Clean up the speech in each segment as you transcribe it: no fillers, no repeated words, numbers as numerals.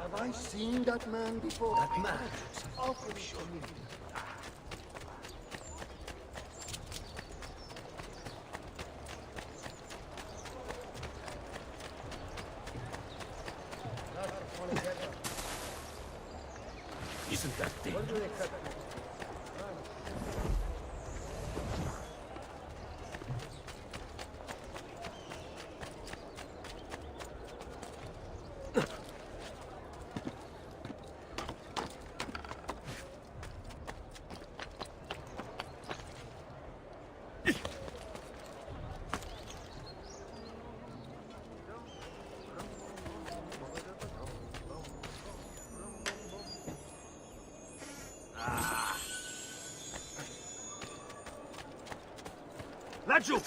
Have I seen that man before? That man? Awfully sure. Isn't that dangerous? Laggiù!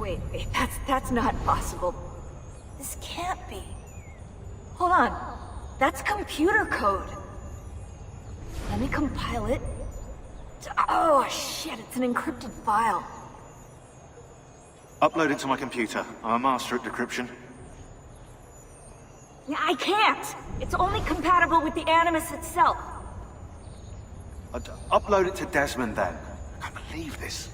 Wait, that's not possible. This can't be. Hold on. That's computer code. Let me compile it. Oh, shit, it's an encrypted file. Upload it to my computer. I'm a master at decryption. Yeah, I can't. It's only compatible with the Animus itself. Upload it to Desmond then. I can't believe this.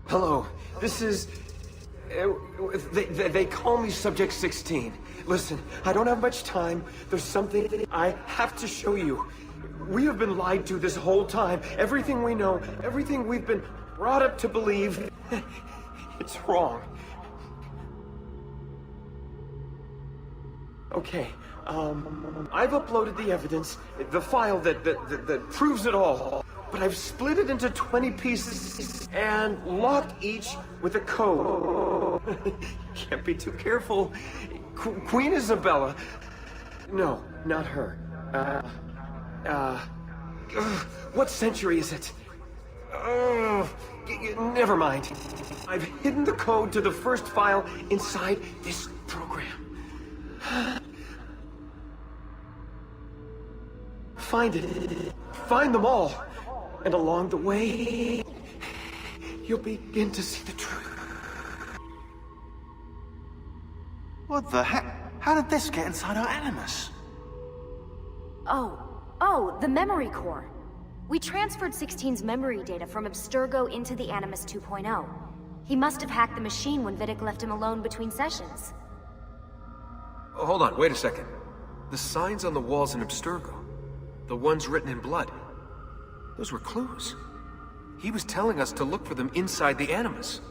Hello, this is... They call me Subject 16. Listen, I don't have much time. There's something I have to show you. We have been lied to this whole time. Everything we know, everything we've been brought up to believe, it's wrong. Okay, I've uploaded the evidence, the file that proves it all. But I've split it into 20 pieces and locked each with a code. Can't be too careful. Queen Isabella. No, not her. What century is it? Never mind. I've hidden the code to the first file inside this program. Find it. Find them all. And along the way, you'll begin to see the truth. What the heck? How did this get inside our Animus? Oh, the memory core. We transferred 16's memory data from Abstergo into the Animus 2.0. He must have hacked the machine when Vidic left him alone between sessions. Oh, hold on, wait a second. The signs on the walls in Abstergo, the ones written in blood, those were clues. He was telling us to look for them inside the Animus.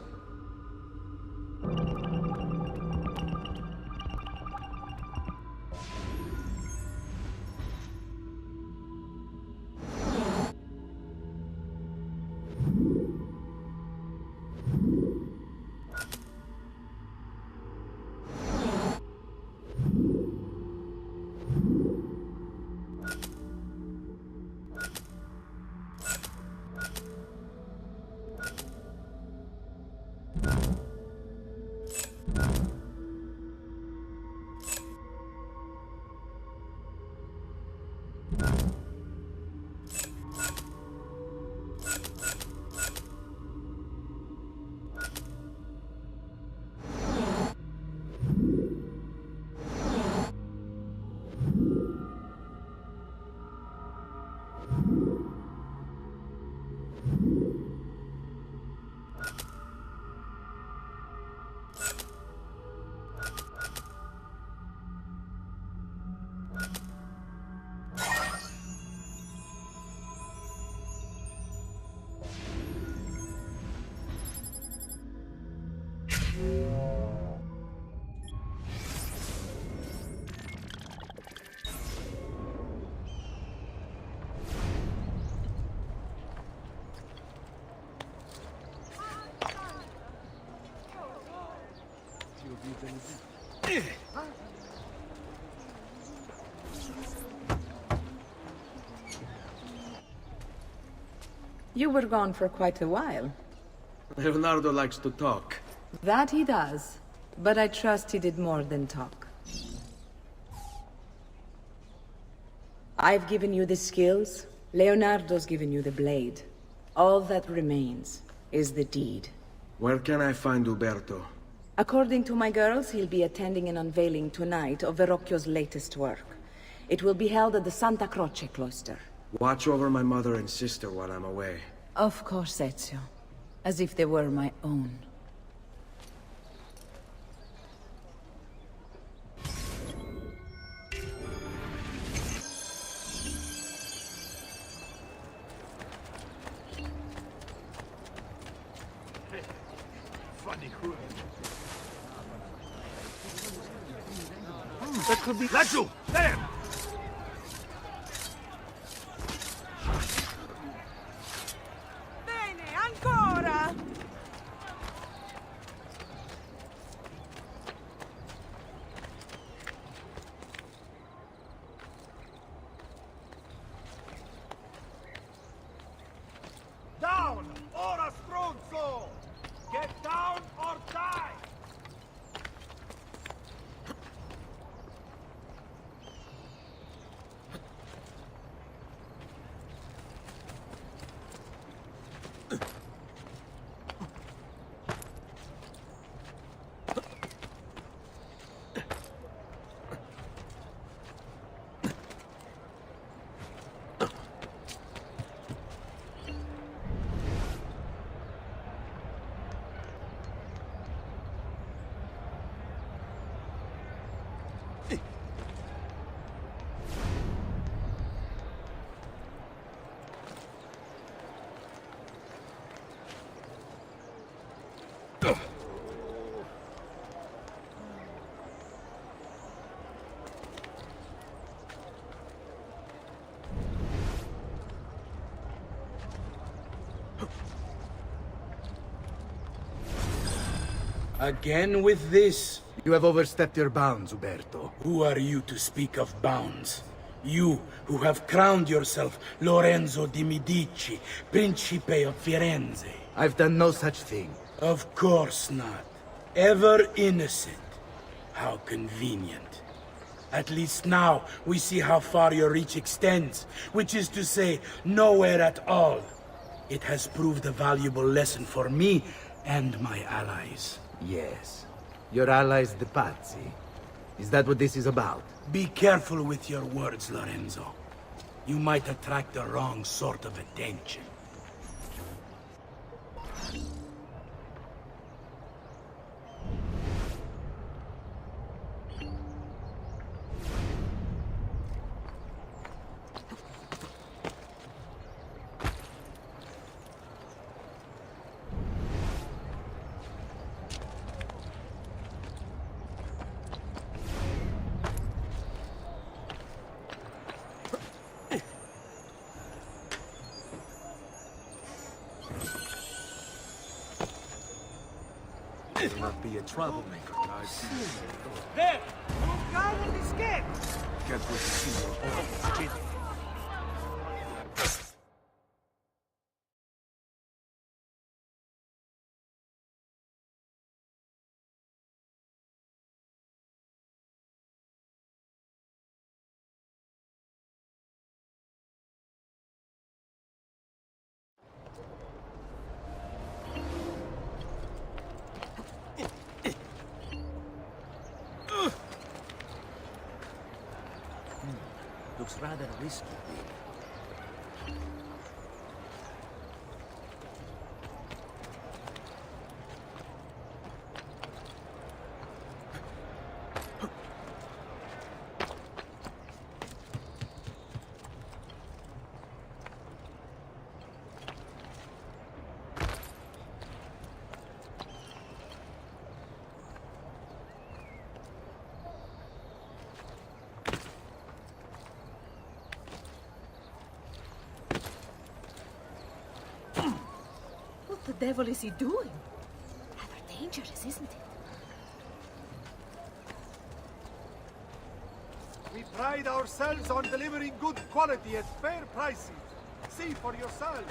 You were gone for quite a while. Leonardo likes to talk. That he does. But I trust he did more than talk. I've given you the skills. Leonardo's given you the blade. All that remains is the deed. Where can I find Uberto? According to my girls, he'll be attending an unveiling tonight of Verrocchio's latest work. It will be held at the Santa Croce cloister. Watch over my mother and sister while I'm away. Of course, Ezio. As if they were my own. That could be Laggiù! There! Bene, ancora! Down! Ora stronzo! Get down or die! Again with this? You have overstepped your bounds, Uberto. Who are you to speak of bounds? You, who have crowned yourself Lorenzo di Medici, Principe of Firenze. I've done no such thing. Of course not. Ever innocent. How convenient. At least now, we see how far your reach extends, which is to say, nowhere at all. It has proved a valuable lesson for me and my allies. Yes. Your allies, the Pazzi. Is that what this is about? Be careful with your words, Lorenzo. You might attract the wrong sort of attention. Will not be a troublemaker. I see. There! You guy will escape! Get what you see. Oh, shit. Looks rather risky. What the devil is he doing? Rather dangerous, isn't it? We pride ourselves on delivering good quality at fair prices. See for yourself.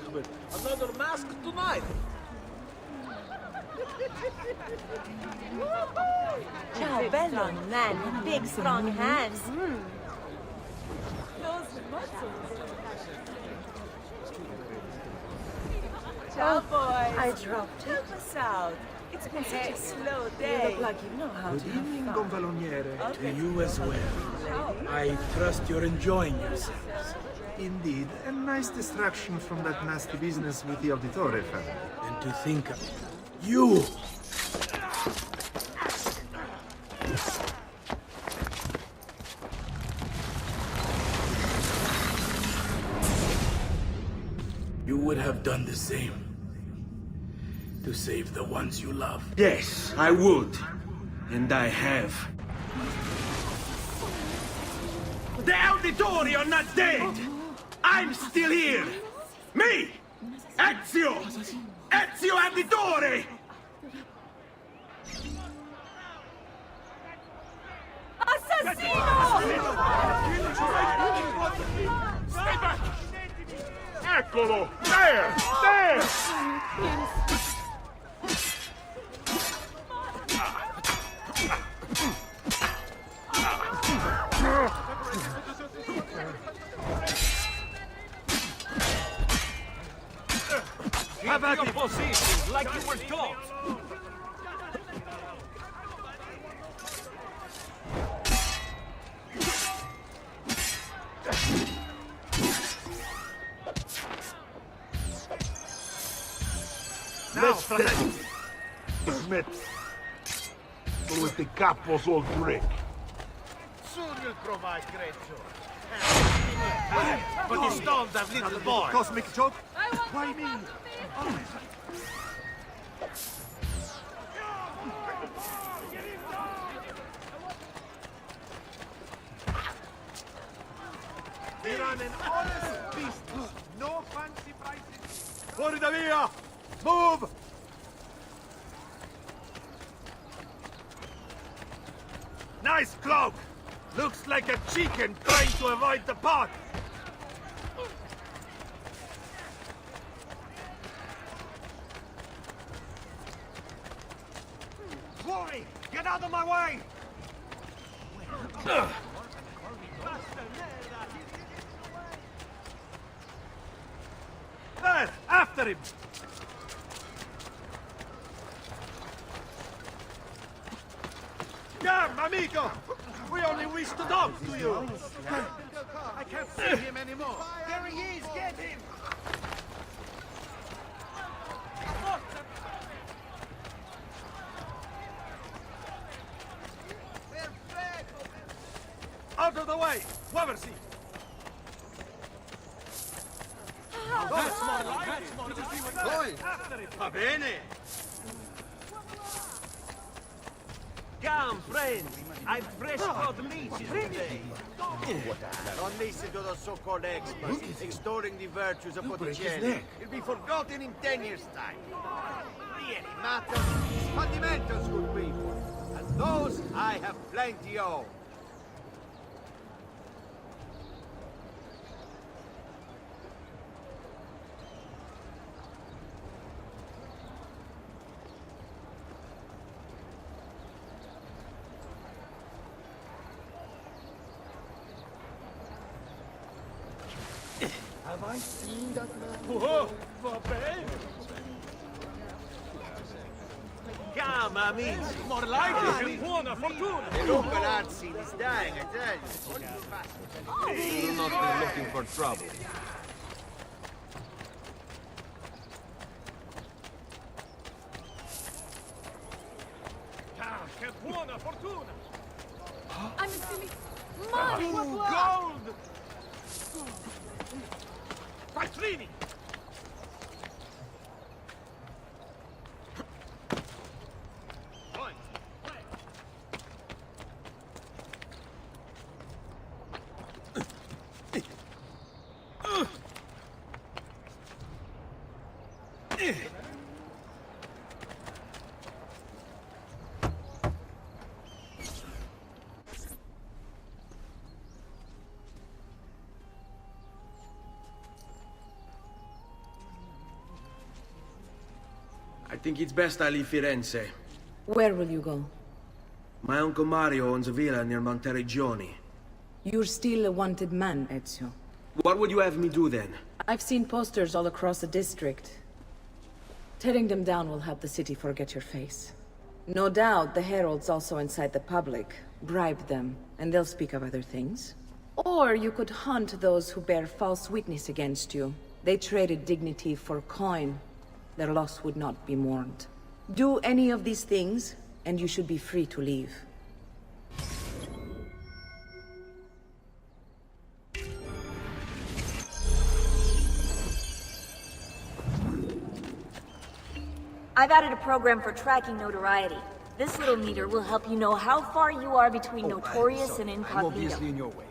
out with. Another mask tonight. Ciao, bello. Man, big, strong hands. Ciao, boys. I dropped it. Help us out. It's been such a slow day. You look like you know how to have fun. Valoniere. To you as well. I trust you're enjoying yourselves. Indeed, a nice distraction from that nasty business with the Auditore family. And to think of you! You would have done the same. To save the ones you love. Yes, I would. And I have. The Auditori are not dead! I'm still here! Me! Ezio! Ezio Auditore! Stay back! Eccolo! There! There! Have at your position like you were taught. Now, fratelli. Smith. With the capo's old trick. Soon you'll provide great joy. But he stole that little boy. Cosmic joke? Why me? We're on an honest business. No fancy prices. Fuori da via! Move! Nice cloak! Looks like a chicken trying to avoid the pot! Boy! Get out of my way! There! After him! Damn, amigo! We only wish to talk to you! I can't see him anymore! There he is! Get him! Out of the way! Waversi! Va bene! Come, friends! I've fresh caught leeches today! Don't listen to those so-called experts extolling the virtues of Botticelli. It'll be forgotten in 10 years' time. Really matters is fundamentals, good people. And those I have plenty of. Have I seen that man? Oh, va bene! Come, amici! More like it! Buona fortuna! The local art scene is dying, I tell you. You'll not be looking for trouble. Che buona fortuna! I'm assuming... Money! Gold! Quattrini! think it's best I leave Firenze. Where will you go? My Uncle Mario owns a villa near Monteregioni. You're still a wanted man, Ezio. What would you have me do then? I've seen posters all across the district. Tearing them down will help the city forget your face. No doubt the heralds also incite the public. Bribe them, and they'll speak of other things. Or you could hunt those who bear false witness against you. They traded dignity for coin. Their loss would not be mourned. Do any of these things, and you should be free to leave. I've added a program for tracking notoriety. This little meter will help you know how far you are between notorious and incognito. I'm obviously in your way.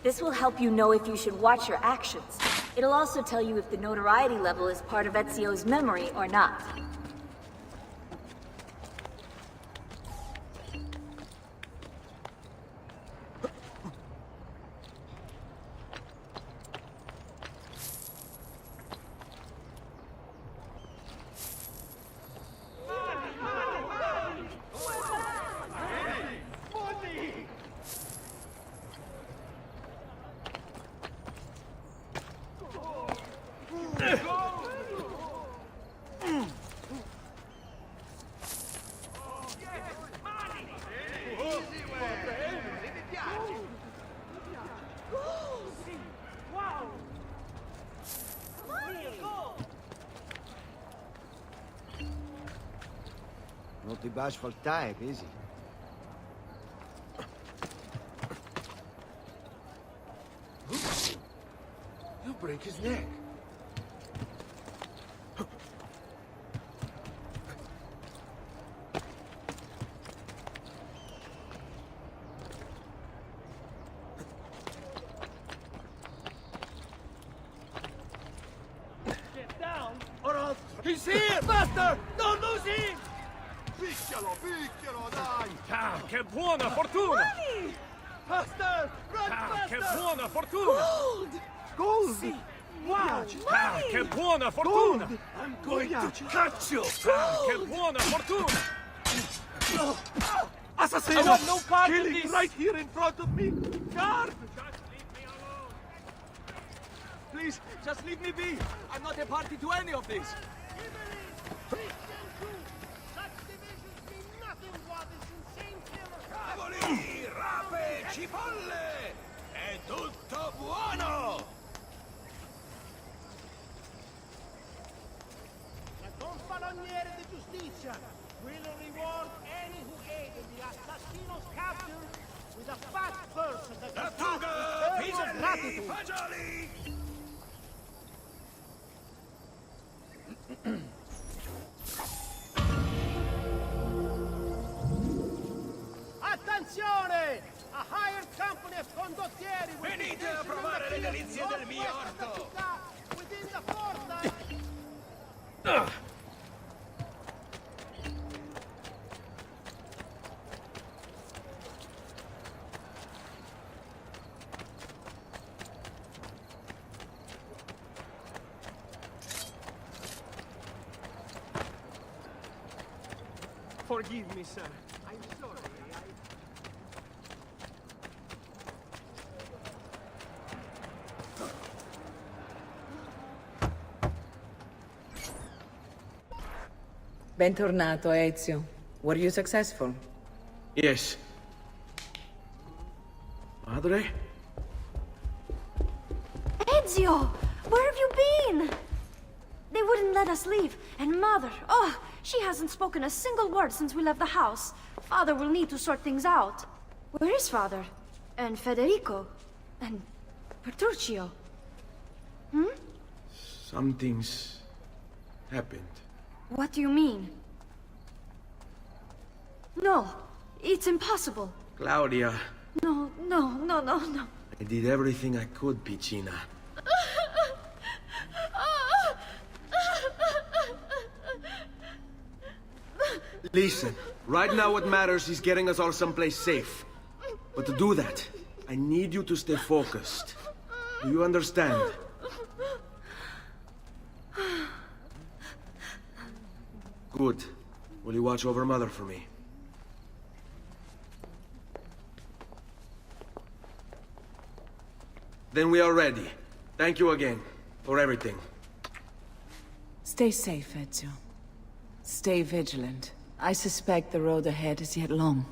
This will help you know if you should watch your actions. It'll also tell you if the notoriety level is part of Ezio's memory or not. Non ti asfaltare, easy. You'll break his neck. Get down, or else... He's here! Master! Don't lose him! Picchialo, picchialo, dai! Ah, che buona fortuna! Money! Faster! Run faster! Che buona fortuna! Gold! Gold! Sì. Wow! Ah, che buona fortuna! Gold! I'm going to catch you! Ah, che buona fortuna! Assassino! I want no part Killing in this! right here in front of me! Guard! Just leave me alone! Please, just leave me be! I'm not a party to any of this! Cavoli, rape, cipolle! È tutto buono! La Gonfaloniere di Giustizia will reward any who aided the assassino's capture with a fat purse that Lattuga, eternal gratitude. fagioli! Attenzione! A hired company of condottieri will be Venite a provare le delizie del mio orto! within the fortress. Forgive me, sir. I'm sorry. Bentornato, Ezio. Were you successful? Yes. Madre? Ezio! Where have you been? They wouldn't let us leave. And Mother, oh, she hasn't spoken a single word since we left the house. Father will need to sort things out. Where is Father? And Federico? And Petruccio? Hmm? Something's happened. What do you mean? No, it's impossible. Claudia, No. I did everything I could, Piccina. Listen, right now what matters is getting us all someplace safe. But to do that, I need you to stay focused. Do you understand? Good. Will you watch over Mother for me? Then we are ready. Thank you again for everything. Stay safe, Ezio. Stay vigilant. I suspect the road ahead is yet long.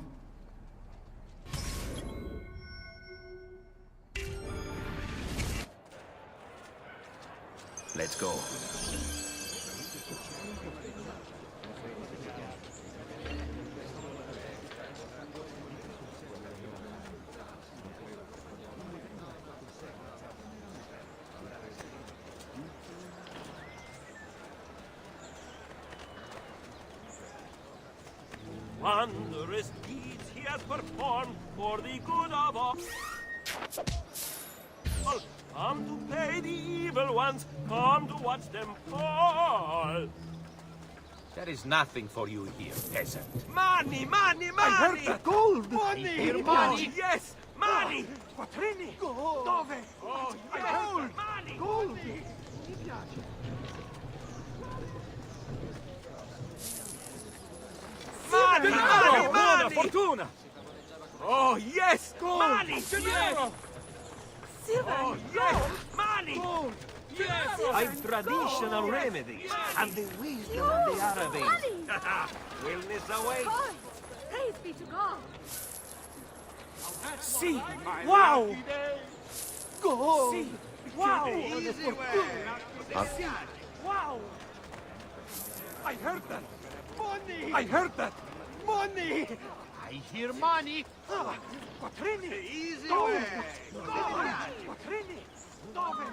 Let's go. Wondrous deeds he has performed for the good of all. Come to pay the evil ones, come to watch them fall. There is nothing for you here, peasant. Money, money, money! I heard that! Gold! Money! Here, Money! Yes! Money! Quattrini! Gold! Dove? Oh, yes! Gold! Money! Gold! Money! Money! Money! Fortuna! Oh, yes! Gold! Money! Yes! Silver! Oh, yes! Money! Gold! Yes! I've traditional remedies and the wisdom of the Arabians. Wellness away! Praise be to God! See! Wow! Gold! See! Wow! Easy way. Wow! I heard that! Money! I heard that! Money! I hear money. Quattrini! Easy Gold! way. Quattrini! Dove?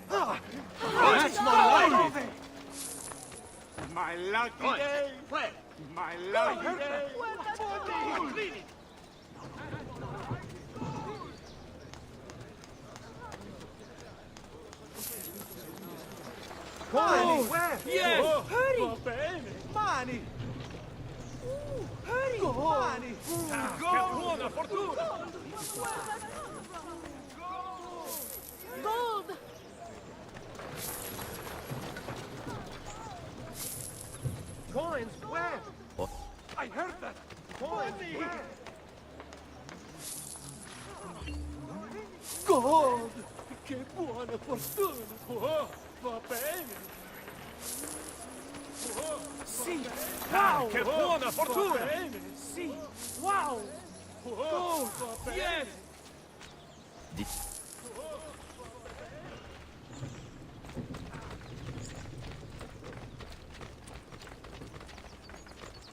That's my lucky. My lucky day! My lucky day! Money! Money! Where? Yes! Hurry! Money! Hurry! Money! Che buona fortuna! Gold! Coins, where? I heard that! Money! Gold! Che buona fortuna! Oh, va bene! Oh, Sì! wow! Che buona fortuna! Va bene! Sì! Wow! Gold! Va bene! Yes!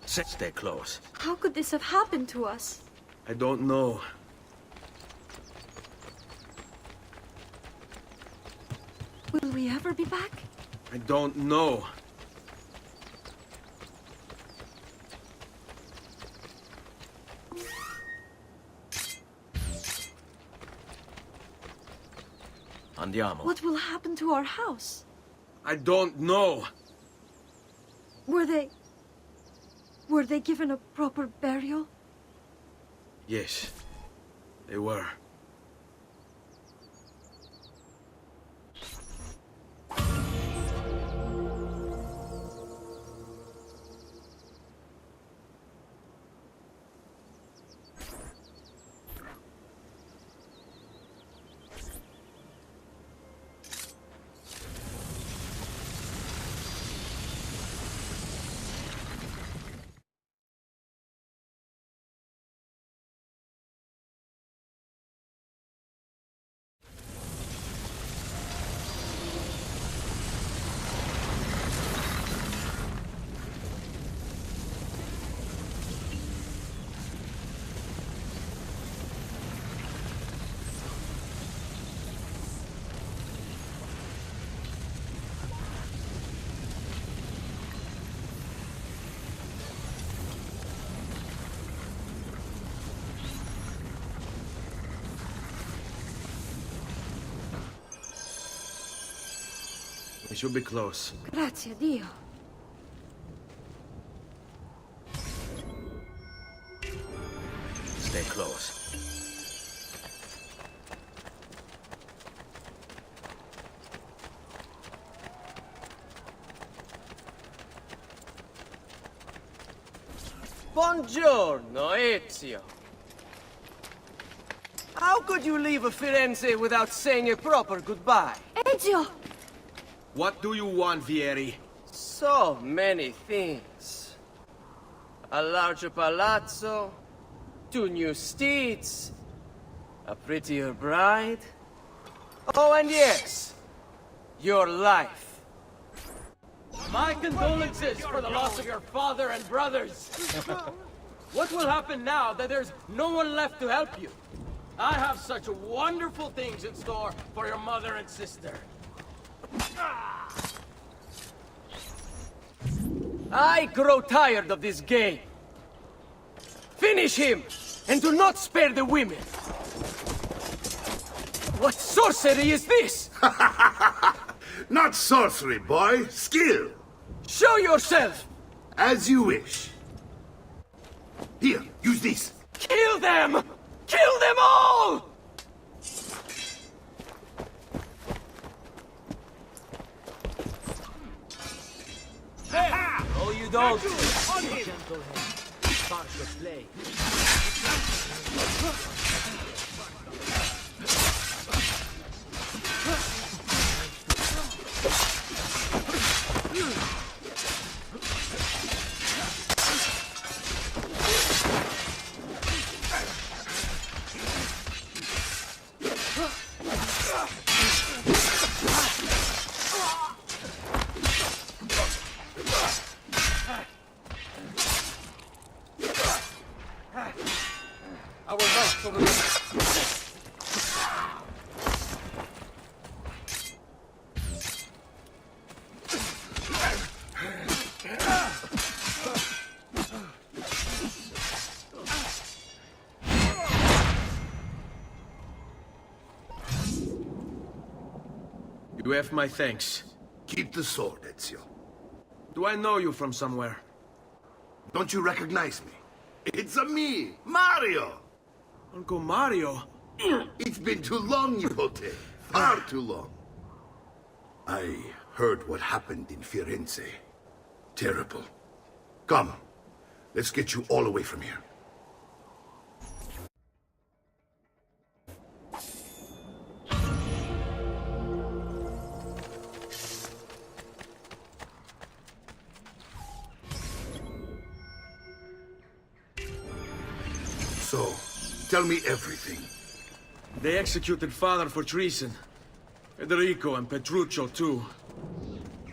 Stay close. How could this have happened to us? I don't know. Will we ever be back? I don't know. Andiamo. What will happen to our house? I don't know. Were they given a proper burial? Yes, they were. We should be close. Grazie a Dio. Stay close. Buongiorno, Ezio. How could you leave Firenze without saying a proper goodbye? Ezio! What do you want, Vieri? So many things. A larger palazzo, 2 new steeds, a prettier bride. Oh, and yes, your life. My condolences for the loss of your father and brothers. What will happen now that there's no one left to help you? I have such wonderful things in store for your mother and sister. I grow tired of this game. Finish him, and do not spare the women. What sorcery is this? Not sorcery, boy. Skill. Show yourself! As you wish. Here, use this. Kill them! Kill them all! Oh, you don't. Gentle hand. Partial play. Our best over there. You have my thanks. Keep the sword, Ezio. Do I know you from somewhere? Don't you recognize me? It's a me, Mario! Uncle Mario? It's been too long, Nipote. Far too long. I heard what happened in Firenze. Terrible. Come, let's get you all away from here. So, tell me everything. They executed father for treason. Federico and Petruccio, too.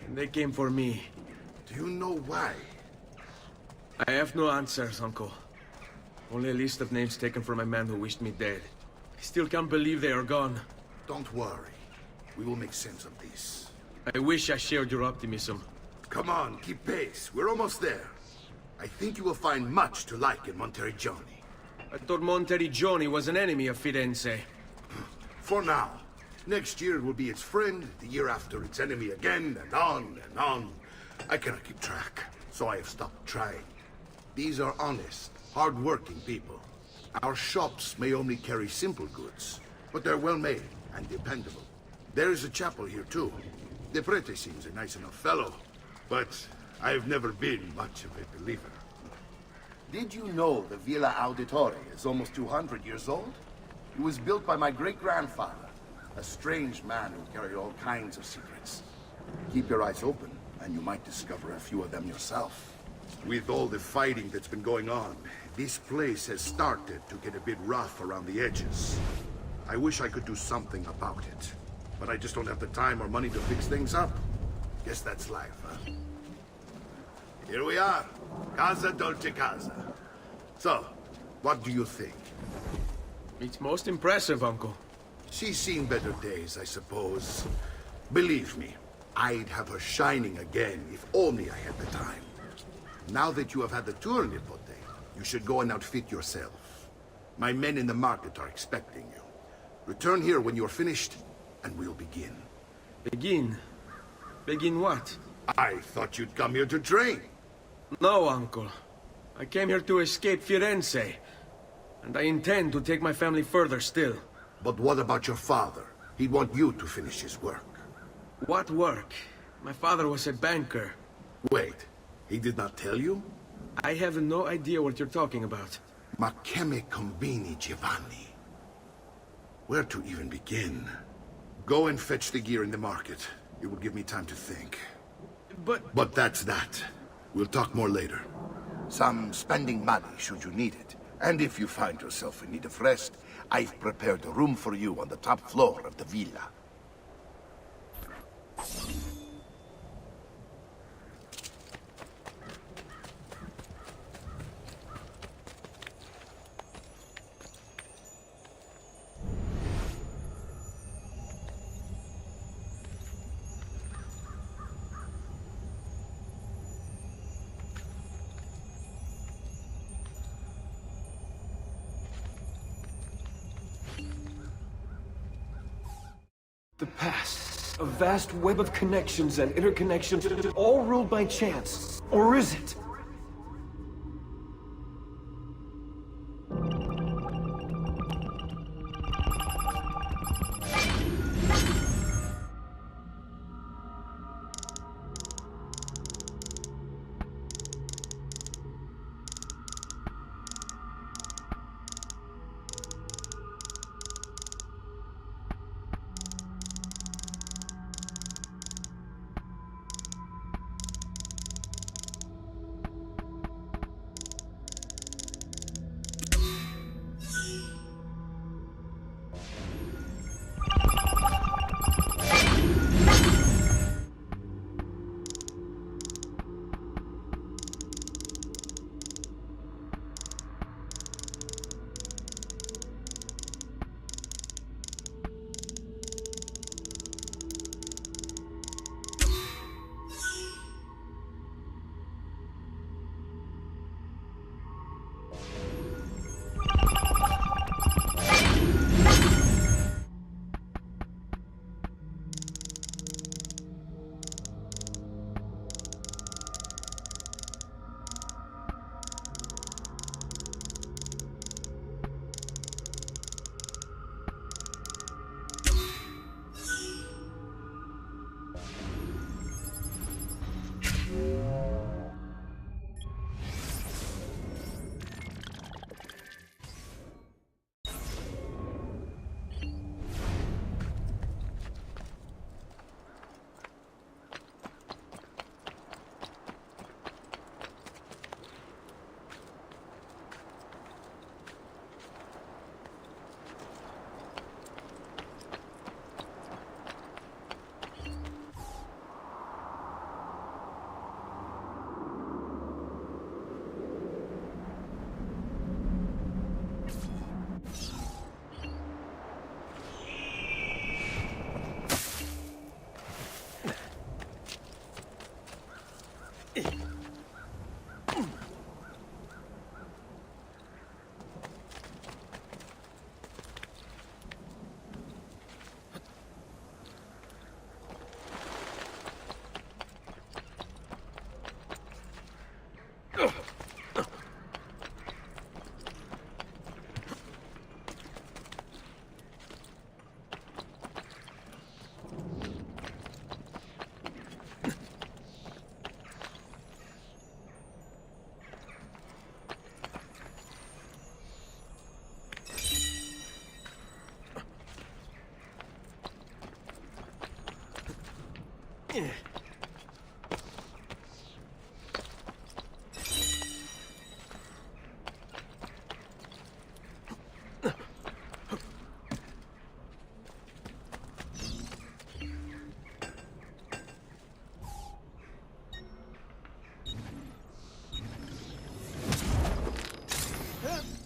And they came for me. Do you know why? I have no answers, Uncle. Only a list of names taken from a man who wished me dead. I still can't believe they are gone. Don't worry. We will make sense of this. I wish I shared your optimism. Come on, keep pace. We're almost there. I think you will find much to like in Monteriggioni. I thought Monteriggioni was an enemy of Firenze. For now. Next year it will be its friend, the year after its enemy again, and on and on. I cannot keep track, so I have stopped trying. These are honest, hard-working people. Our shops may only carry simple goods, but they're well-made and dependable. There is a chapel here, too. The prete seems a nice enough fellow, but I've never been much of a believer. Did you know the Villa Auditore is almost 200 years old? It was built by my great-grandfather, a strange man who carried all kinds of secrets. Keep your eyes open, and you might discover a few of them yourself. With all the fighting that's been going on, this place has started to get a bit rough around the edges. I wish I could do something about it, but I just don't have the time or money to fix things up. Guess that's life, huh? Here we are. Casa Dolce Casa. So, what do you think? It's most impressive, Uncle. She's seen better days, I suppose. Believe me, I'd have her shining again if only I had the time. Now that you have had the tour, Nipote, you should go and outfit yourself. My men in the market are expecting you. Return here when you're finished, and we'll begin. Begin? Begin what? I thought you'd come here to train. No, Uncle. I came here to escape Firenze. And I intend to take my family further still. But what about your father? He'd want you to finish his work. What work? My father was a banker. Wait, he did not tell you? I have no idea what you're talking about. Makeme Combini, Giovanni. Where to even begin? Go and fetch the gear in the market. It will give me time to think. But that's that. We'll talk more later. Some spending money should you need it. And if you find yourself in need of rest, I've prepared a room for you on the top floor of the villa. The past. A vast web of connections and interconnections, all ruled by chance. Or is it?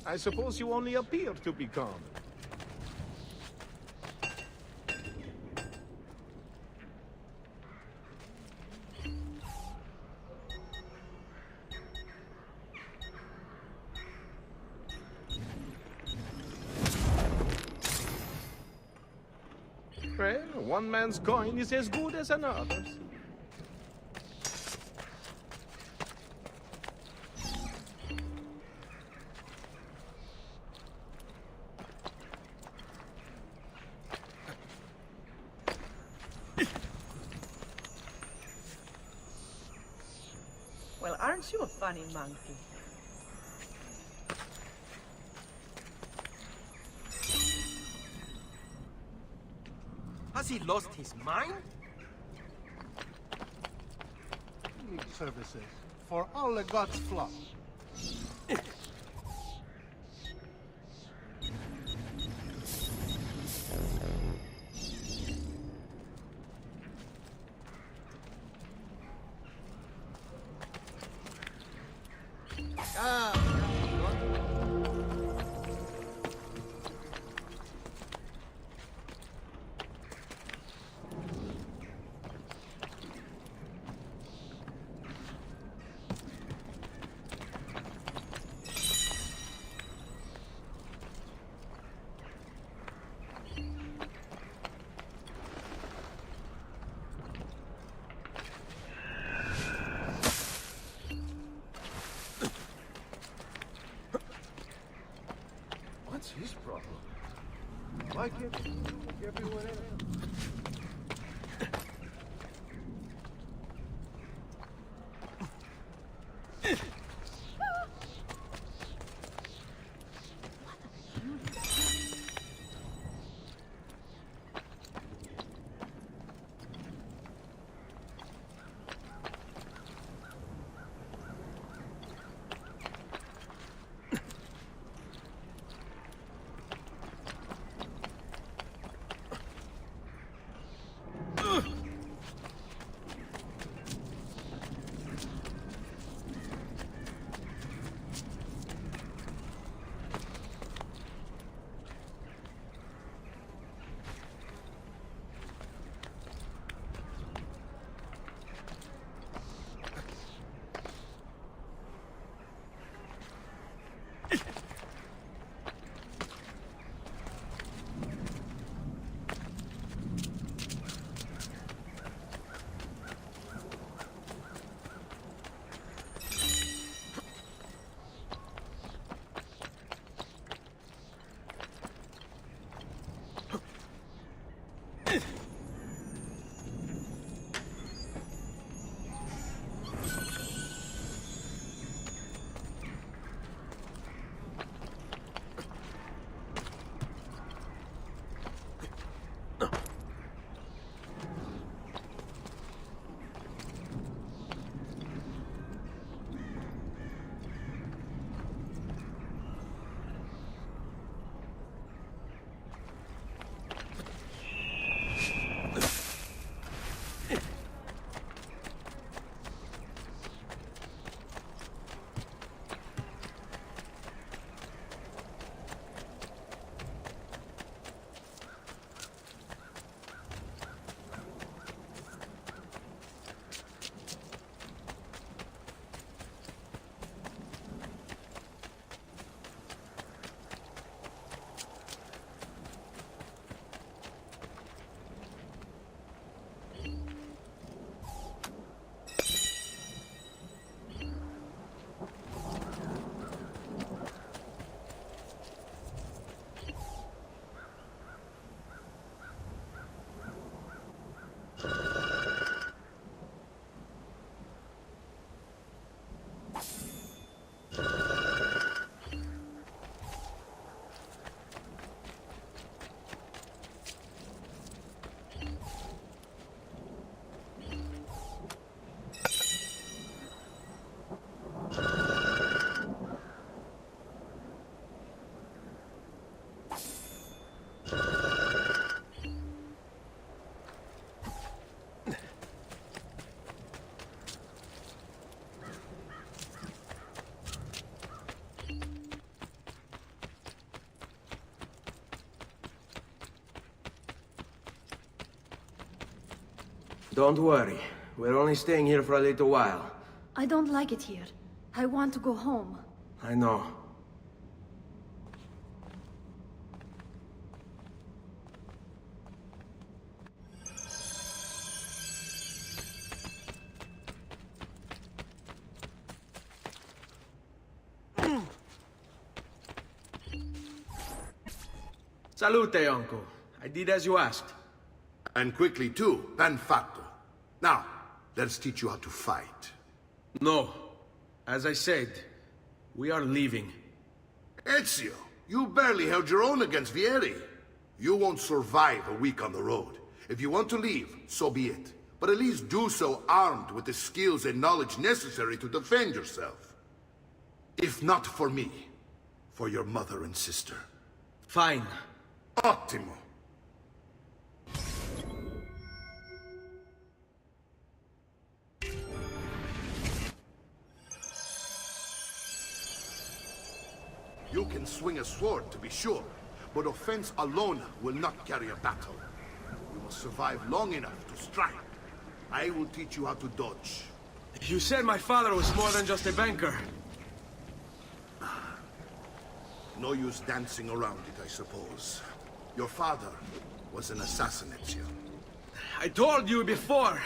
I suppose you only appear to be calm. Well, one man's coin is as good as another's. Well, our Aren't you a funny monkey? Has he lost his mind? Services for all the gods' flock. What's his problem? Why can't he like everyone else? Don't worry. We're only staying here for a little while. I don't like it here. I want to go home. I know. Salute, uncle. I did as you asked. And quickly too, ben fatto. Now, let's teach you how to fight. No. As I said, we are leaving. Ezio, you barely held your own against Vieri. You won't survive a week on the road. If you want to leave, so be it. But at least do so armed with the skills and knowledge necessary to defend yourself. If not for me, for your mother and sister. Fine. Ottimo. You can swing a sword, to be sure, but offense alone will not carry a battle. You must survive long enough to strike. I will teach you how to dodge. You said my father was more than just a banker. No use dancing around it, I suppose. Your father was an assassin, Ezio. I told you before.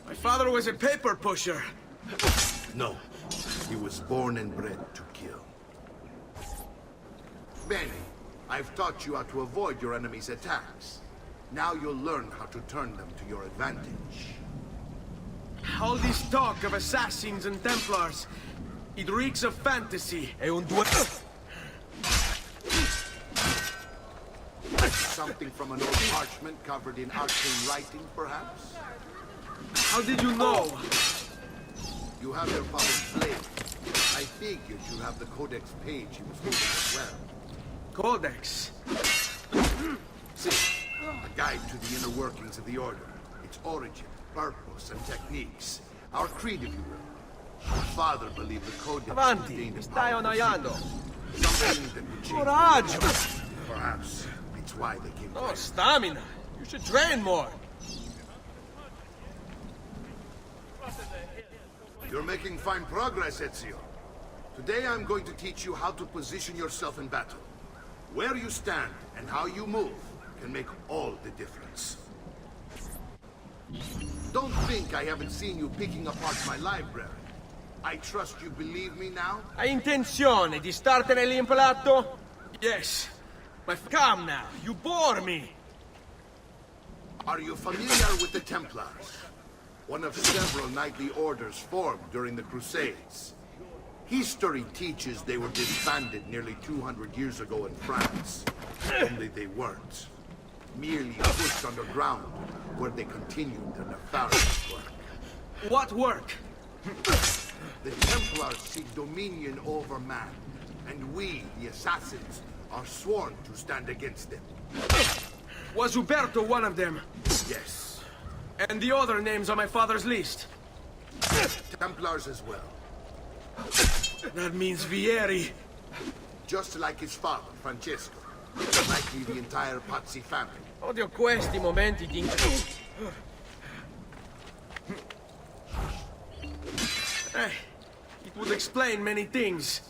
My father was a paper pusher. No, he was born and bred to kill. Bene, I've taught you how to avoid your enemy's attacks. Now you'll learn how to turn them to your advantage. All this talk of assassins and Templars, it reeks of fantasy. Something from an old parchment covered in arcane writing, perhaps? How did you know? You have your father's blade. I figured you have the Codex page he was holding as well. Codex? See, a guide to the inner workings of the Order. Its origin, purpose, and techniques. Our creed, if you will. Your father believed the Codex Avanti, contained mi a stai powerful annoiando. secret. Something that would change Coraggio! Perhaps it's why they came Oh, back. stamina. You should train more. You're making fine progress, Ezio. Today I'm going to teach you how to position yourself in battle. Where you stand and how you move can make all the difference. Don't think I haven't seen you picking apart my library. I trust you believe me now? Hai intenzione di startene lì impalato? Yes. But come now, you bore me. Are you familiar with the Templars? One of several knightly orders formed during the Crusades. History teaches they were disbanded nearly 200 years ago in France. Only they weren't. Merely pushed underground, where they continued their nefarious work. What work? The Templars seek dominion over man, and we, the assassins, are sworn to stand against them. Was Uberto one of them? Yes. And the other names on my father's list? Templars as well. That means Vieri. Just like his father, Francesco. Likely the entire Pazzi family. Odio questi momenti di... It would explain many things.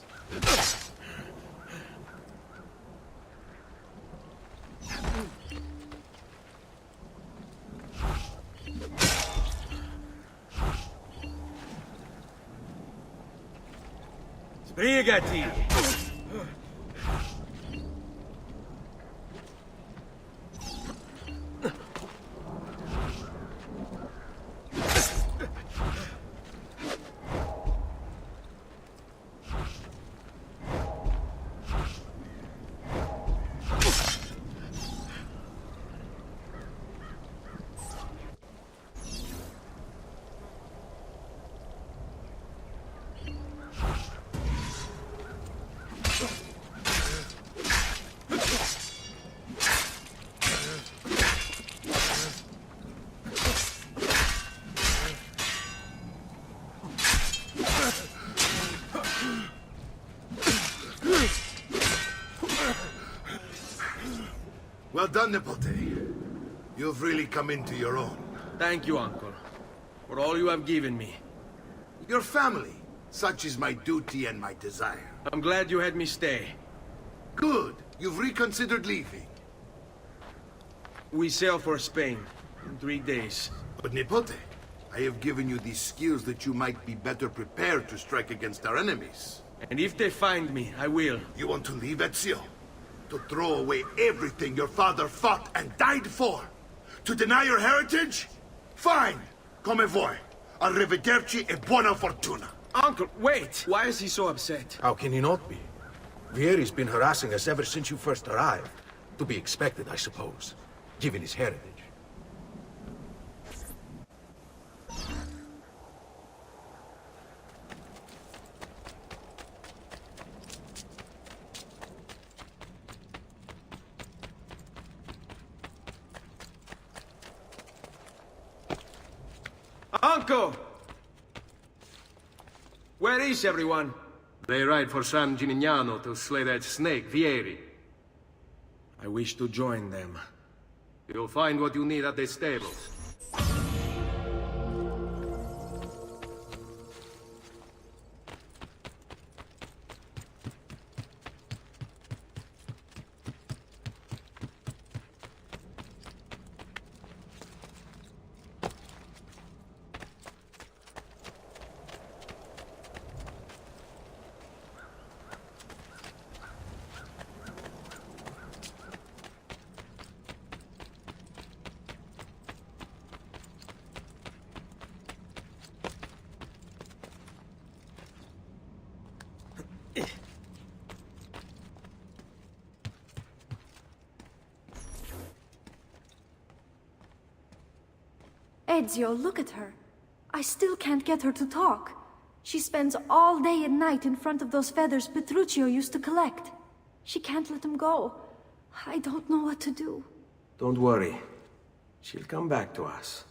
Sbrigati! Well done, Nipote. You've really come into your own. Thank you, Uncle, for all you have given me. Your family. Such is my duty and my desire. I'm glad you had me stay. Good. You've reconsidered leaving. We sail for Spain in 3 days. But Nipote, I have given you these skills that you might be better prepared to strike against our enemies. And if they find me, I will. You want to leave, Ezio? To throw away everything your father fought and died for? To deny your heritage? Fine! Come vuoi. Arrivederci e buona fortuna. Uncle, wait! Why is he so upset? How can he not be? Vieri's been harassing us ever since you first arrived. To be expected, I suppose, given his heritage. Uncle! Where is everyone? They ride for San Gimignano to slay that snake, Vieri. I wish to join them. You'll find what you need at the stables. Ezio, look at her. I still can't get her to talk. She spends all day and night in front of those feathers Petruchio used to collect. She can't let them go. I don't know what to do. Don't worry. She'll come back to us.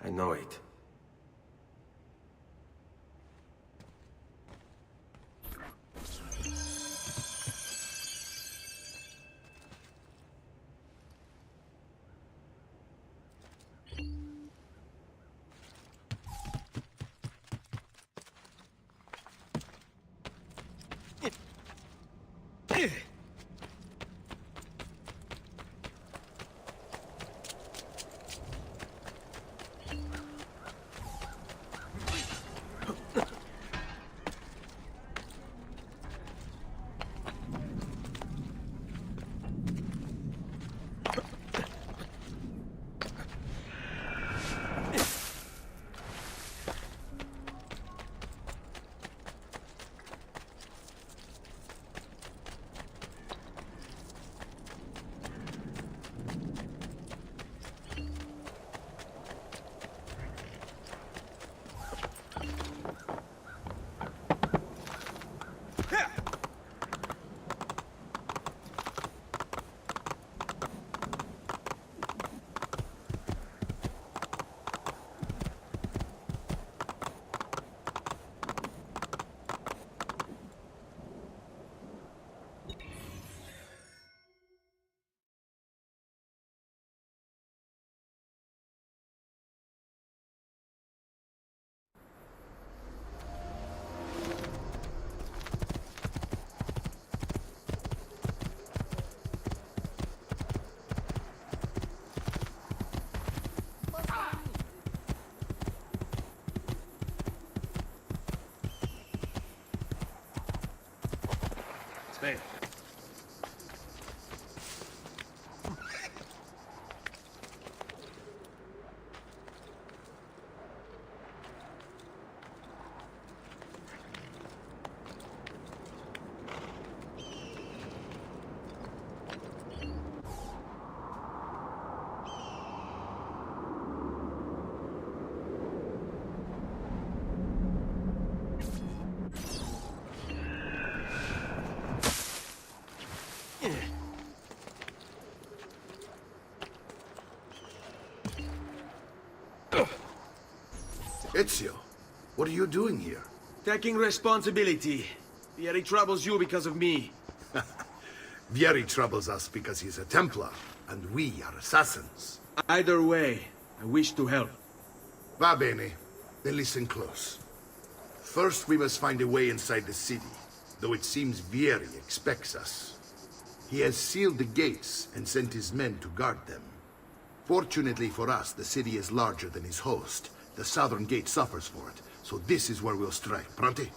I know it. Stay. Ezio, what are you doing here? Taking responsibility. Vieri troubles you because of me. Vieri troubles us because he's a Templar, and we are assassins. Either way, I wish to help. Va bene. Then listen close. First, we must find a way inside the city, though it seems Vieri expects us. He has sealed the gates and sent his men to guard them. Fortunately for us, the city is larger than his host. The southern gate suffers for it, so this is where we'll strike. Pronti?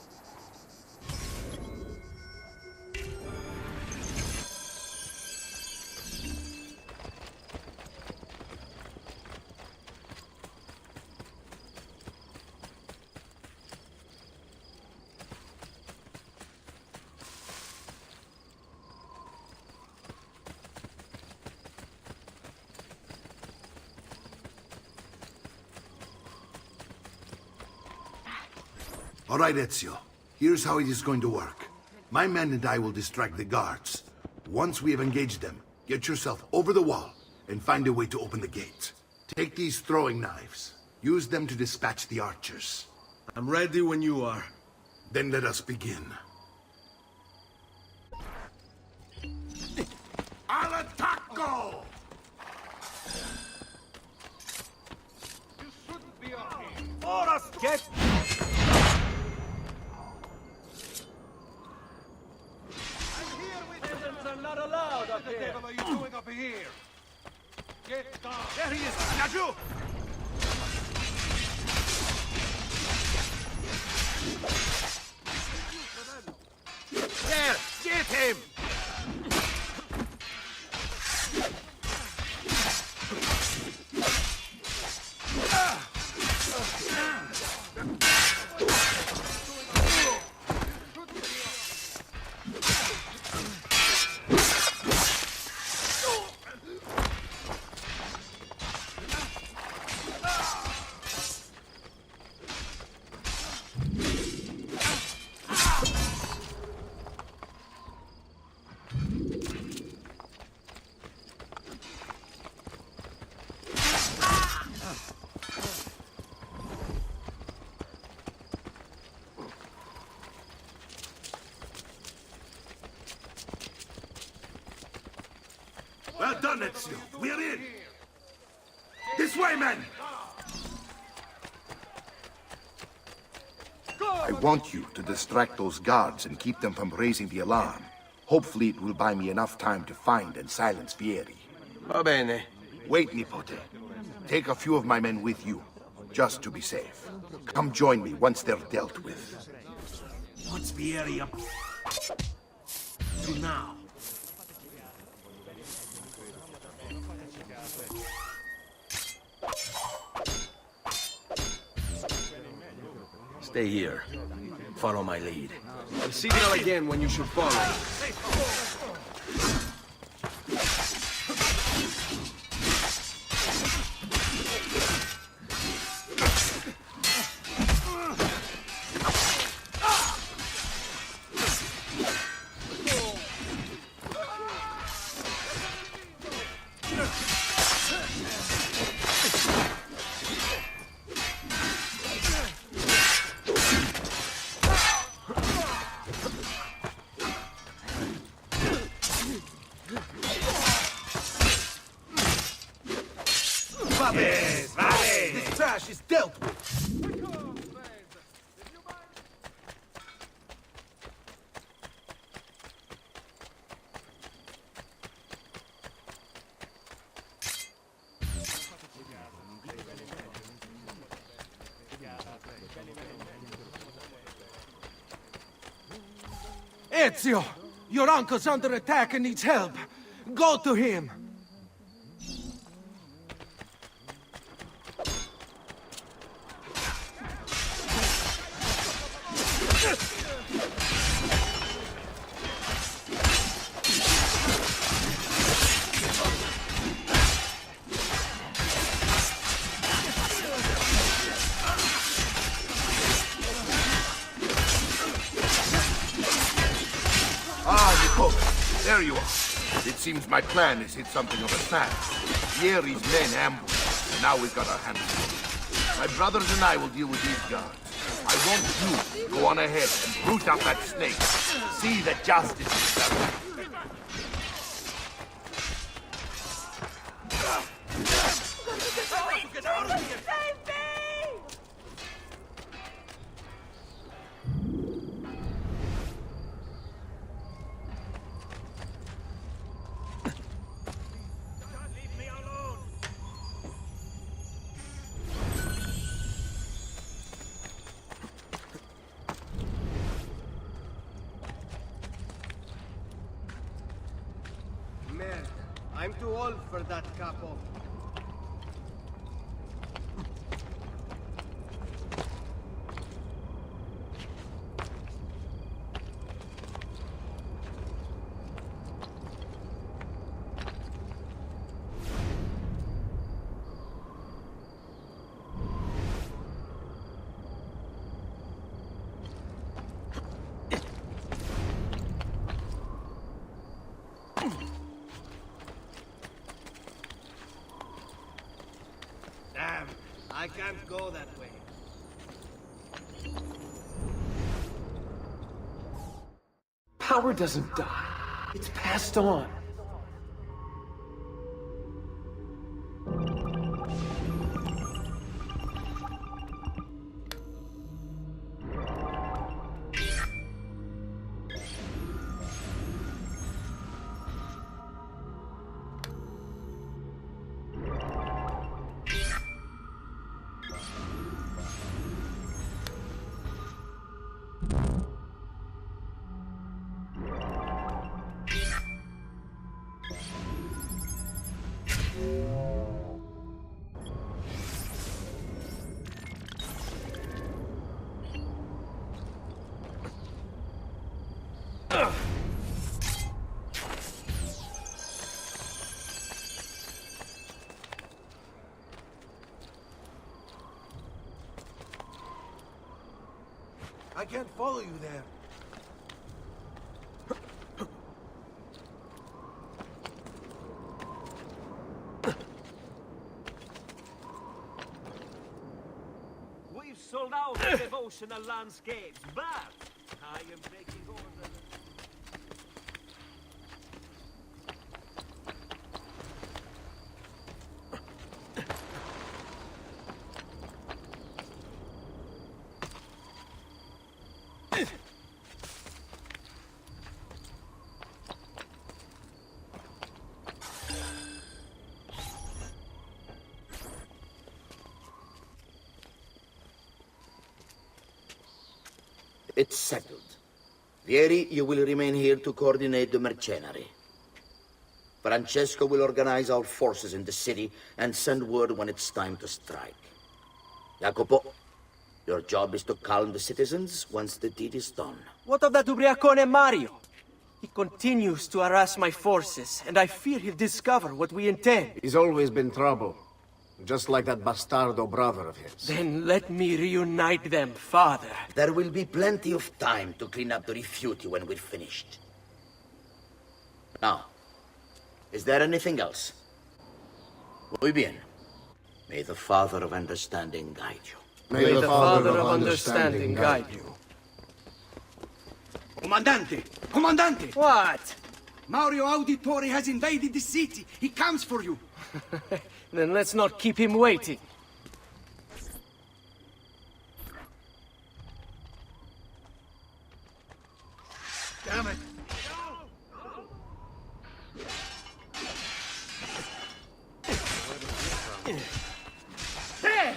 All right, Ezio. Here's how it is going to work. My men and I will distract the guards. Once we have engaged them, get yourself over the wall and find a way to open the gate. Take these throwing knives. Use them to dispatch the archers. I'm ready when you are. Then let us begin. Al attacco! Ora, get... Peasants are not allowed up here. What the devil are you doing up here? Get down. There he is, Yaju! There! Get him! Well done, Ezio. We're in. This way, men! I want you to distract those guards and keep them from raising the alarm. Hopefully it will buy me enough time to find and silence Vieri. Va bene. Wait, Nipote. Take a few of my men with you, just to be safe. Come join me once they're dealt with. What's Vieri up to now? Stay here. Follow my lead. The signal again when you should follow. This trash is dealt with. Ezio! Your uncle's under attack and needs help. Go to him! There you are. It seems my plan has hit something of a snag. Vieri's men ambushed us, and now we've got our hands full. My brothers and I will deal with these guards. I want you to go on ahead and root out that snake. See that justice is done. Man, I'm too old for that, capo. I can't go that way. Power doesn't die. It's passed on. I can't follow you there. We've sold out the devotional landscapes, but I am taking over the... It's settled. Vieri, you will remain here to coordinate the mercenary. Francesco will organize our forces in the city and send word when it's time to strike. Jacopo, your job is to calm the citizens once the deed is done. What of that ubriacone Mario? He continues to harass my forces, and I fear he'll discover what we intend. He's always been trouble. Just like that bastardo brother of his. Then let me reunite them, father. There will be plenty of time to clean up the rifiuti when we're finished. Now, is there anything else? Muy bien. May the Father of Understanding guide you. May the Father of Understanding guide you. Comandante! Comandante! What? Mario Auditore has invaded the city. He comes for you. Then let's not keep him waiting. Damn it! Hey!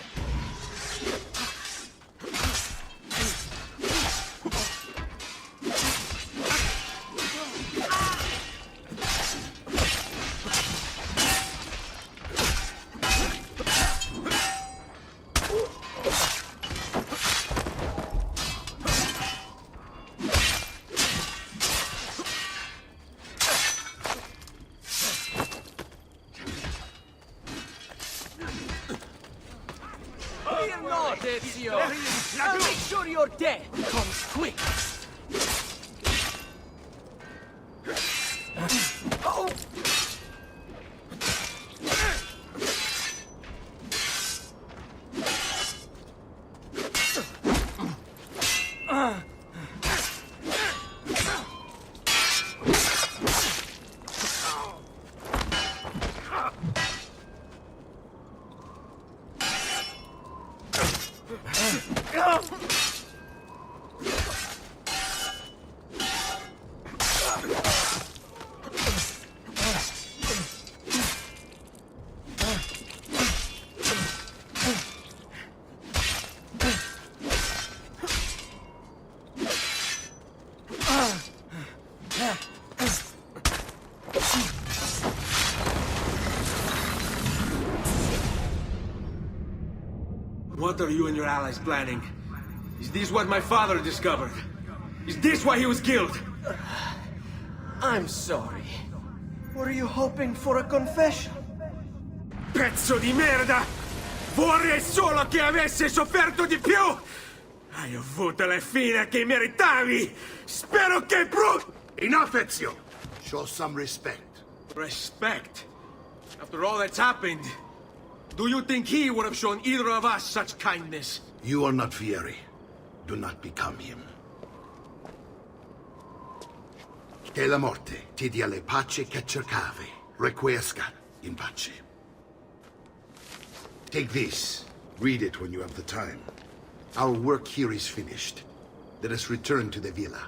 Fear not, Ezio! I'll make sure your death comes quick! Oh! What are you and your allies planning? Is this what my father discovered? Is this why he was killed? I'm sorry. Were you hoping for a confession? Pezzo di merda! Vorrei solo che avesse sofferto di più! Hai avuto la fine che meritavi! Spero che Enough, Ezio! Show some respect. Respect? After all that's happened, Do you think he would have shown either of us such kindness? You are not Vieri. Do not become him. Che la morte ti dia le pace che cercavi. Requiescat in pace. Take this. Read it when you have the time. Our work here is finished. Let us return to the villa.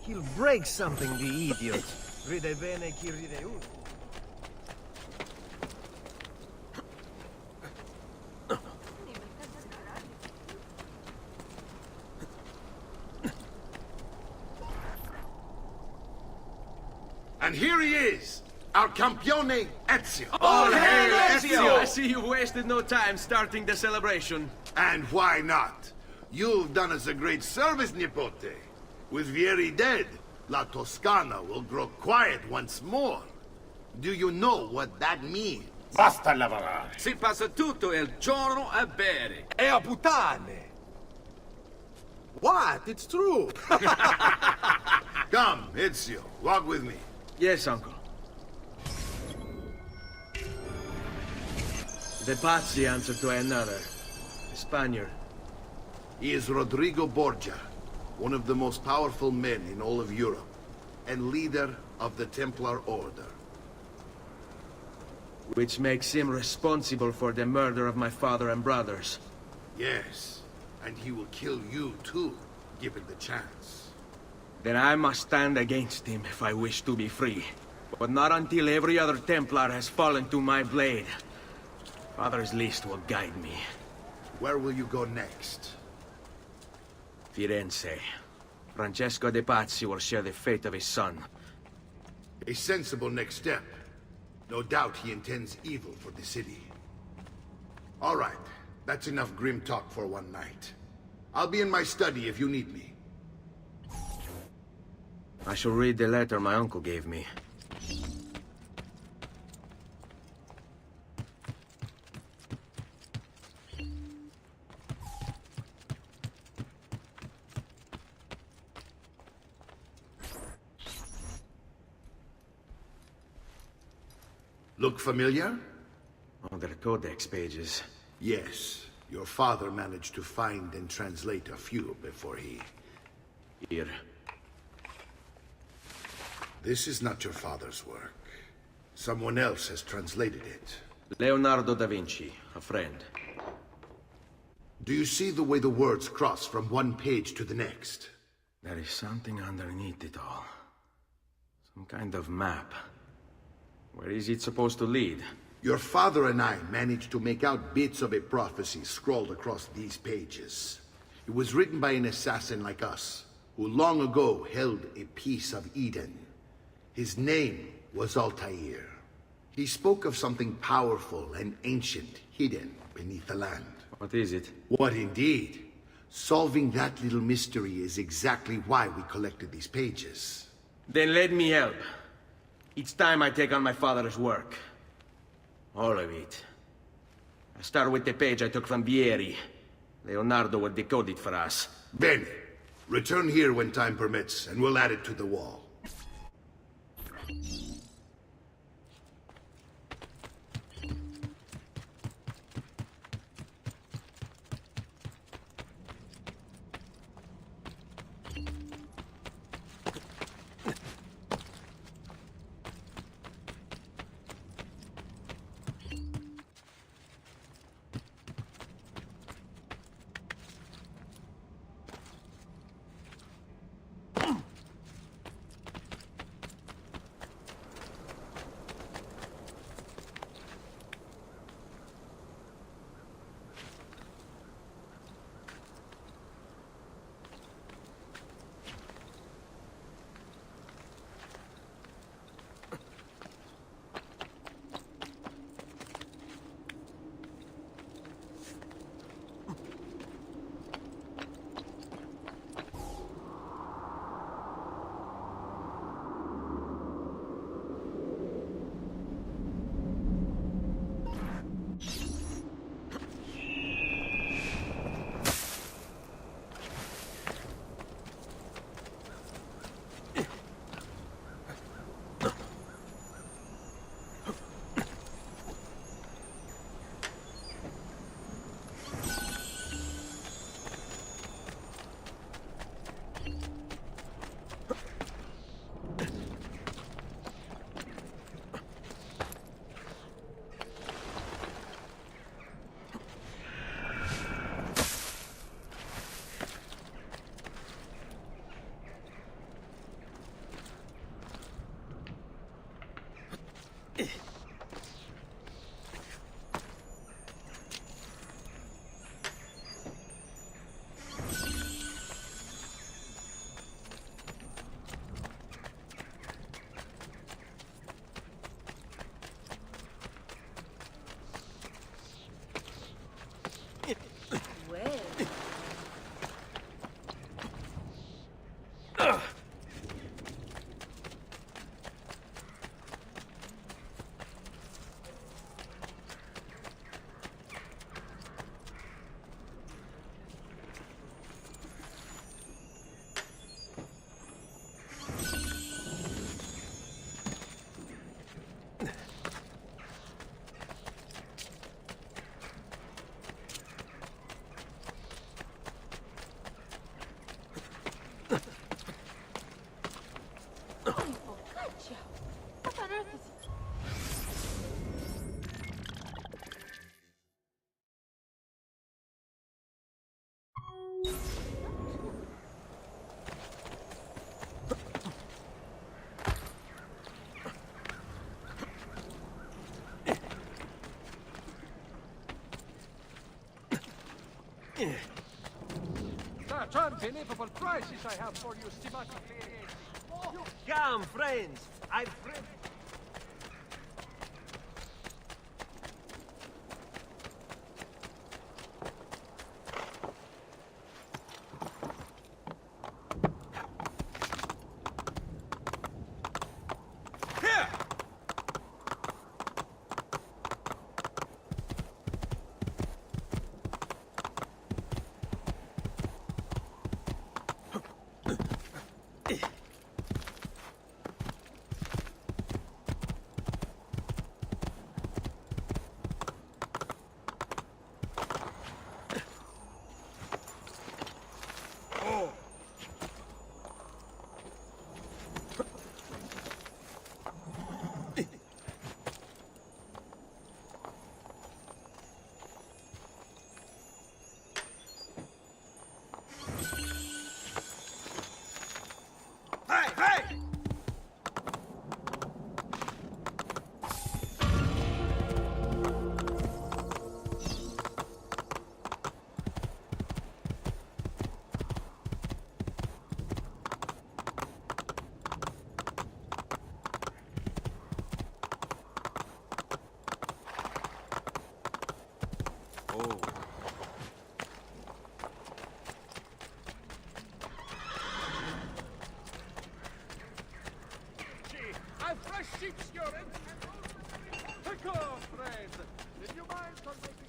He'll break something, the idiot. Ride bene chi ride uno. And here he is, our campione Ezio. All hail Ezio! I see you wasted no time starting the celebration. And why not? You've done us a great service, Nipote. With Vieri dead, La Toscana will grow quiet once more. Do you know what that means? Basta lavorare. Si passa tutto il giorno a bere. E a puttane. What? It's true. Come, Ezio, walk with me. Yes, uncle. The Pazzi answer to another. A Spaniard. He is Rodrigo Borgia, one of the most powerful men in all of Europe, and leader of the Templar Order. Which makes him responsible for the murder of my father and brothers. Yes, and he will kill you too, given the chance. Then I must stand against him if I wish to be free. But not until every other Templar has fallen to my blade. Father's list will guide me. Where will you go next? Firenze. Francesco de Pazzi will share the fate of his son. A sensible next step. No doubt he intends evil for the city. All right, that's enough grim talk for one night. I'll be in my study if you need me. I shall read the letter my uncle gave me. Look familiar? Oh, they're codex pages. Yes. Your father managed to find and translate a few before he... Here. This is not your father's work. Someone else has translated it. Leonardo da Vinci, a friend. Do you see the way the words cross from one page to the next? There is something underneath it all. Some kind of map. Where is it supposed to lead? Your father and I managed to make out bits of a prophecy scrawled across these pages. It was written by an assassin like us, who long ago held a piece of Eden. His name was Altair. He spoke of something powerful and ancient hidden beneath the land. What is it? What indeed? Solving that little mystery is exactly why we collected these pages. Then let me help. It's time I take on my father's work. All of it. I start with the page I took from Vieri. Leonardo will decode it for us. Bene. Return here when time permits, and we'll add it to the wall. Such unbelievable prices I have for you, Stimati. Come, friends. I've Oh. I've fresh sheep's urine. Take off, friend. Did you mind making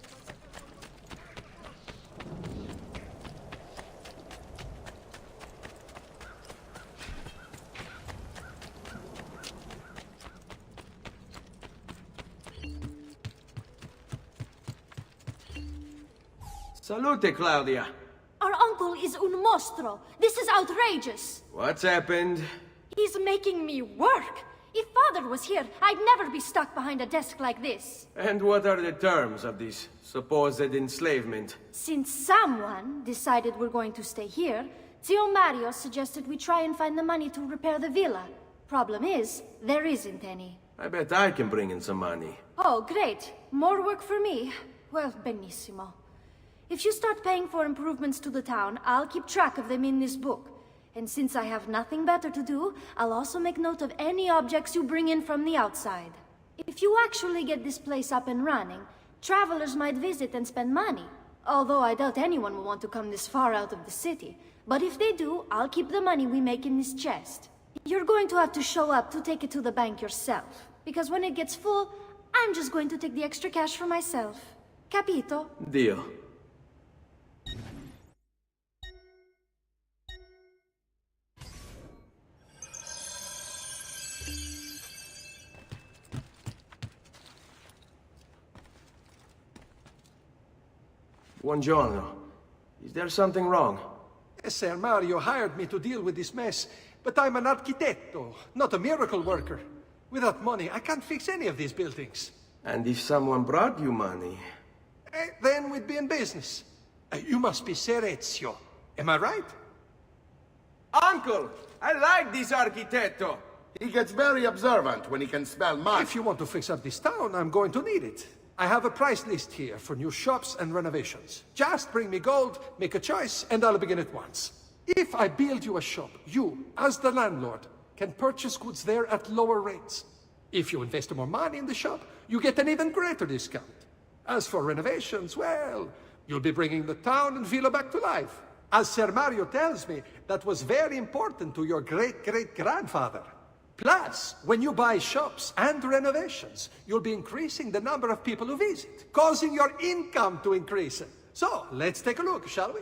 Salute, Claudia. Our uncle is un mostro. This is outrageous. What's happened? He's making me work. If Father was here, I'd never be stuck behind a desk like this. And what are the terms of this supposed enslavement? Since someone decided we're going to stay here, Zio Mario suggested we try and find the money to repair the villa. Problem is, there isn't any. I bet I can bring in some money. Oh, great. More work for me. Well, benissimo. If you start paying for improvements to the town, I'll keep track of them in this book. And since I have nothing better to do, I'll also make note of any objects you bring in from the outside. If you actually get this place up and running, travelers might visit and spend money. Although I doubt anyone will want to come this far out of the city. But if they do, I'll keep the money we make in this chest. You're going to have to show up to take it to the bank yourself. Because when it gets full, I'm just going to take the extra cash for myself. Capito? Deal. Buongiorno. Is there something wrong? Ser Mario hired me to deal with this mess, but I'm an architetto, not a miracle worker. Without money, I can't fix any of these buildings. And if someone brought you money? Then we'd be in business. You must be Ser Ezio. Am I right? Uncle! I like this architetto! He gets very observant when he can smell money. If you want to fix up this town, I'm going to need it. I have a price list here for new shops and renovations. Just bring me gold, make a choice, and I'll begin at once. If I build you a shop, you, as the landlord, can purchase goods there at lower rates. If you invest more money in the shop, you get an even greater discount. As for renovations, well, you'll be bringing the town and villa back to life. As Ser Mario tells me, that was very important to your great-great-grandfather. Plus, when you buy shops and renovations, you'll be increasing the number of people who visit, causing your income to increase. So, let's take a look, shall we?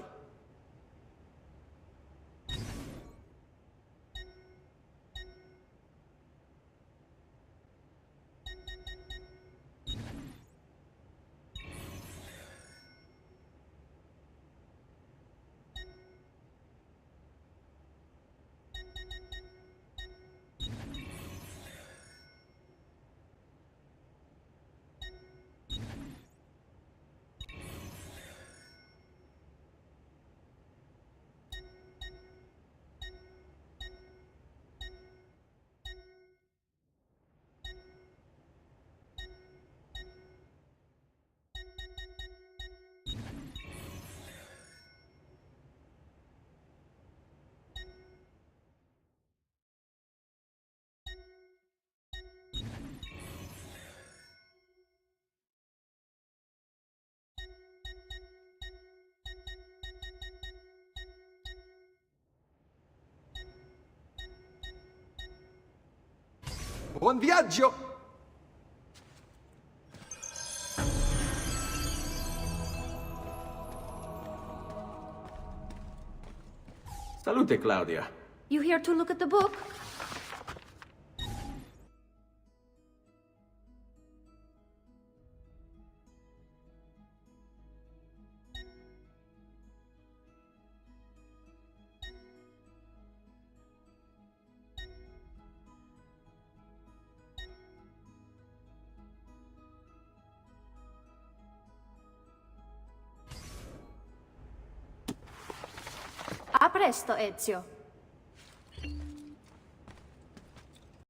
Buon viaggio! Salute, Claudia. You here to look at the book? A presto, Ezio.